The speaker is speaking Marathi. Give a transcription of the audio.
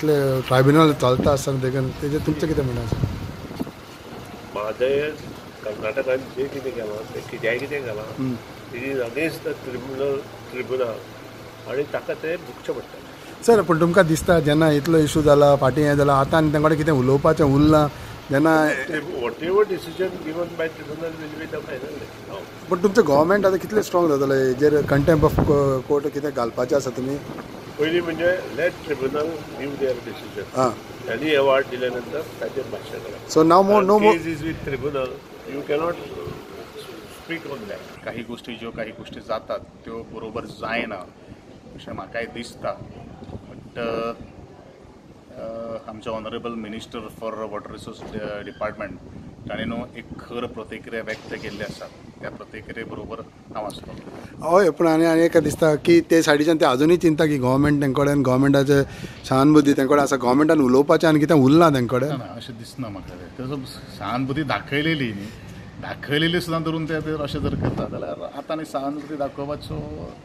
इतले ट्रायब्युनल चलता आसतना देखून तेजे तुमचें कितें म्हणणें आसा? माझे कर्नाटकान जे कितें केलां तें कित्याक केलां इज अगेन्स्ट द ट्रिब्युनल आनी ताका तें भुगचें पडटलें. सर पूण तुमकां दिसता जेन्ना इतलो इशू जाला फाटीं हें जालां आतां आनी तांकडे कितें उलोवपाचें उरलां जेन्ना whatever decision given by tribunal will be the final. पूण तुमचें गव्हर्मेंट आतां कितलें स्ट्रॉंग जातलें हेजेर कंटेम्प्ट ऑफ कोर्ट कितें घालपाचें आसा तुमी? पयलीं म्हणजे let tribunal give their decision. हां त्यांनी हे वाट दिल्या नंतर ताचेर भाश्य करा. So now more no more case is with tribunal you cannot speak on that. काही गोष्टी जातात त्यो बरोबर जायना अशें म्हाकाय दिसता. बट आमचे honourable minister for water resource department ताणें न्हू एक खर प्रतिक्रिया व्यक्त केल्ली आसा. त्या प्रतिक्रिये बरोबर हांव आसलो. हय पूण आनी एक दिसता की ते सायडीच्यान ते अजुनूय चिंता की गव्हर्मेंट तेंकडेन गव्हर्मेंटाचे सहानुभुती तेंकडेन आसा गव्हर्मेंटान उलोवपाचें आनी कितें उरलां तेंकडेन ना अशें दिसना म्हाका. तेजो सहानुभुती दाखयलेली सुद्दां धरून ते अशें जर करता जाल्यार आतां आनी सहानुभुती दाखोवपाचो